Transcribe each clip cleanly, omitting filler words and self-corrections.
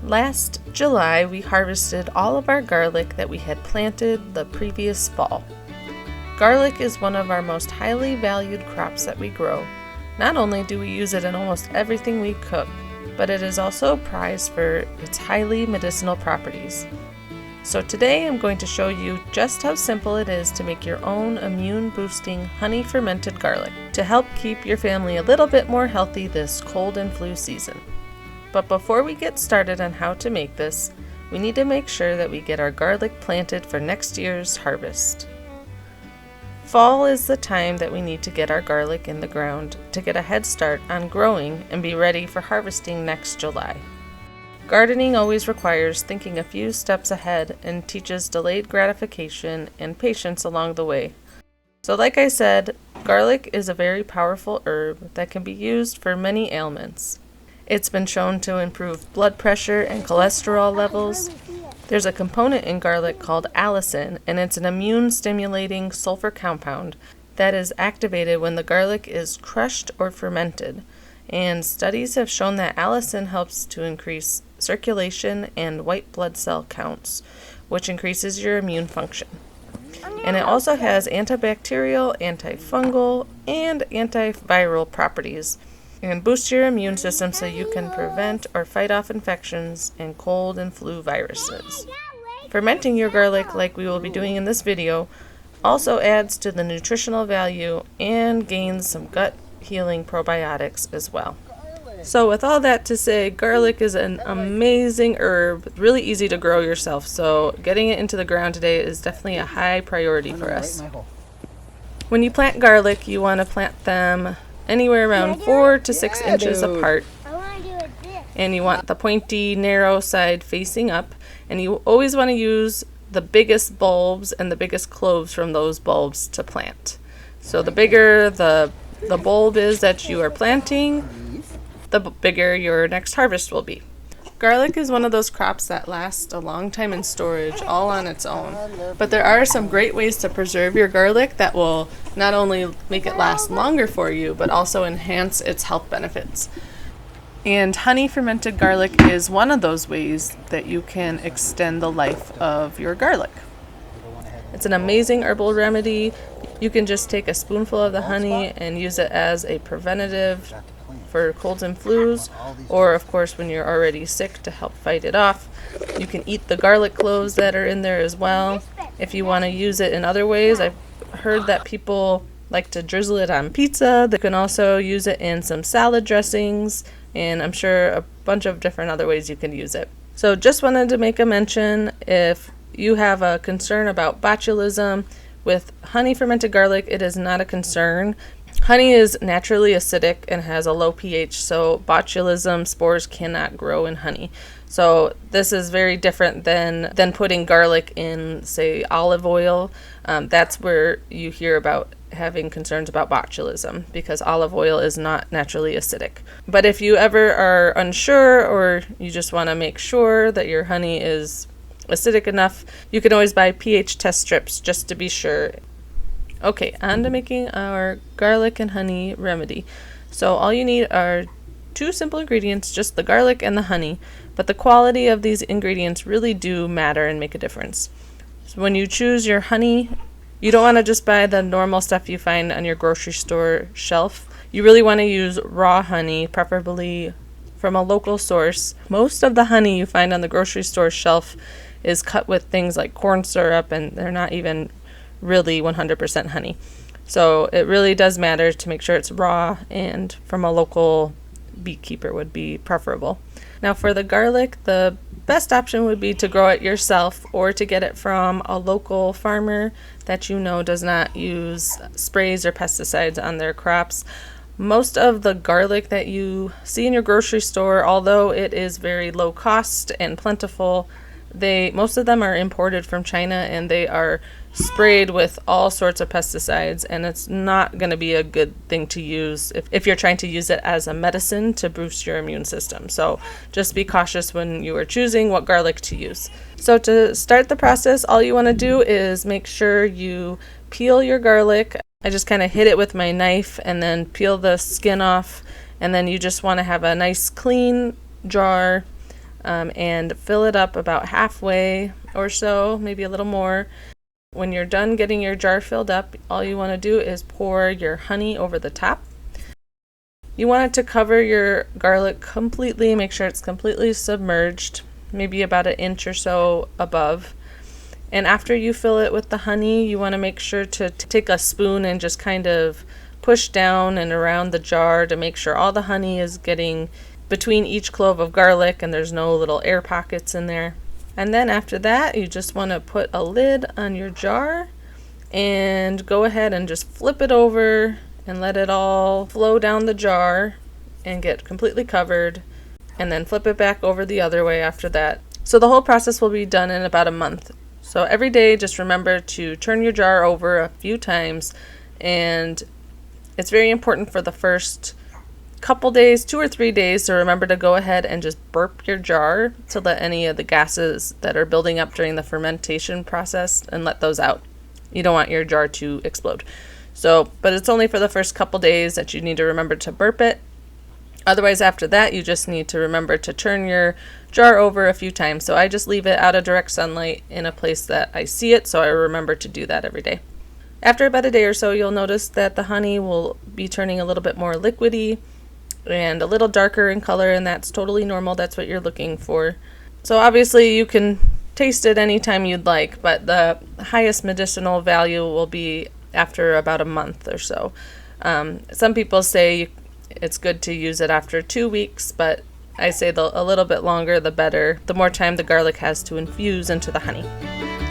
Last July, we harvested all of our garlic that we had planted the previous fall. Garlic is one of our most highly valued crops that we grow. Not only do we use it in almost everything we cook, but it is also prized for its highly medicinal properties. So today I'm going to show you just how simple it is to make your own immune-boosting honey fermented garlic to help keep your family a little bit more healthy this cold and flu season. But before we get started on how to make this, we need to make sure that we get our garlic planted for next year's harvest. Fall is the time that we need to get our garlic in the ground to get a head start on growing and be ready for harvesting next July. Gardening always requires thinking a few steps ahead and teaches delayed gratification and patience along the way. So like I said, garlic is a very powerful herb that can be used for many ailments. It's been shown to improve blood pressure and cholesterol levels. There's a component in garlic called allicin, and it's an immune-stimulating sulfur compound that is activated when the garlic is crushed or fermented. And studies have shown that allicin helps to increase circulation and white blood cell counts, which increases your immune function. And it also has antibacterial, antifungal, and antiviral properties, and boost your immune system so you can prevent or fight off infections and cold and flu viruses. Fermenting your garlic, like we will be doing in this video, also adds to the nutritional value and gains some gut healing probiotics as well. So with all that to say, garlic is an amazing herb, really easy to grow yourself, so getting it into the ground today is definitely a high priority for us. When you plant garlic, you want to plant them anywhere around 4 to 6 inches apart, and you want the pointy narrow side facing up, and you always want to use the biggest bulbs and the biggest cloves from those bulbs to plant. So the bigger the bulb is that you are planting, the bigger your next harvest will be. Garlic is one of those crops that last a long time in storage all on its own, but there are some great ways to preserve your garlic that will not only make it last longer for you, but also enhance its health benefits. And honey fermented garlic is one of those ways that you can extend the life of your garlic. It's an amazing herbal remedy. You can just take a spoonful of the honey and use it as a preventative for colds and flus, or of course when you're already sick to help fight it off. You can eat the garlic cloves that are in there as well. If you want to use it in other ways, I've heard that people like to drizzle it on pizza. They can also use it in some salad dressings, and I'm sure a bunch of different other ways you can use it. So just wanted to make a mention, if you have a concern about botulism, with honey fermented garlic, it is not a concern. Honey is naturally acidic and has a low pH, so botulism spores cannot grow in honey. So this is very different than putting garlic in, say, olive oil. That's where you hear about having concerns about botulism, because olive oil is not naturally acidic. But if you ever are unsure, or you just want to make sure that your honey is acidic enough, you can always buy pH test strips just to be sure. Okay, on to making our garlic and honey remedy. So all you need are 2 simple ingredients, just the garlic and the honey, but the quality of these ingredients really do matter and make a difference. So when you choose your honey, you don't want to just buy the normal stuff you find on your grocery store shelf. You really want to use raw honey, preferably from a local source. Most of the honey you find on the grocery store shelf is cut with things like corn syrup, and they're not even really 100% honey. So it really does matter to make sure it's raw, and from a local beekeeper would be preferable. Now for the garlic, the best option would be to grow it yourself, or to get it from a local farmer that you know does not use sprays or pesticides on their crops. Most of the garlic that you see in your grocery store, although it is very low cost and plentiful, most of them are imported from China, and they are sprayed with all sorts of pesticides, and it's not going to be a good thing to use if you're trying to use it as a medicine to boost your immune system. So just be cautious when you are choosing what garlic to use. So to start the process, all you want to do is make sure you peel your garlic. I just kind of hit it with my knife and then peel the skin off, and then you just want to have a nice clean jar and fill it up about halfway or so, maybe a little more. When you're done getting your jar filled up, all you want to do is pour your honey over the top. You want it to cover your garlic completely, make sure it's completely submerged, maybe about an inch or so above. And after you fill it with the honey, you want to make sure to take a spoon and just kind of push down and around the jar to make sure all the honey is getting between each clove of garlic and there's no little air pockets in there. And then after that, you just want to put a lid on your jar and go ahead and just flip it over and let it all flow down the jar and get completely covered, and then flip it back over the other way after that. So the whole process will be done in about a month. So every day, just remember to turn your jar over a few times, and it's very important for the first couple days, 2 or 3 days, to remember to go ahead and just burp your jar to let any of the gases that are building up during the fermentation process and let those out. You don't want your jar to explode. So, but it's only for the first couple days that you need to remember to burp it. Otherwise, after that, you just need to remember to turn your jar over a few times. So I just leave it out of direct sunlight in a place that I see it, so I remember to do that every day. After about a day or so, you'll notice that the honey will be turning a little bit more liquidy and a little darker in color, and that's totally normal. That's what you're looking for. So obviously you can taste it anytime you'd like, but the highest medicinal value will be after about a month or so. Some people say it's good to use it after 2 weeks, but I say a little bit longer the better, the more time the garlic has to infuse into the honey.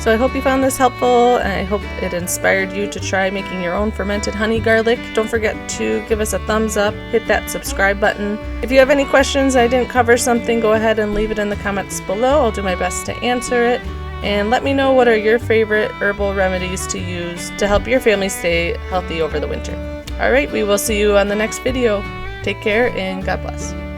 So I hope you found this helpful, and I hope it inspired you to try making your own fermented honey garlic. Don't forget to give us a thumbs up, hit that subscribe button. If you have any questions, I didn't cover something, go ahead and leave it in the comments below. I'll do my best to answer it. And let me know what are your favorite herbal remedies to use to help your family stay healthy over the winter. Alright, we will see you on the next video. Take care and God bless.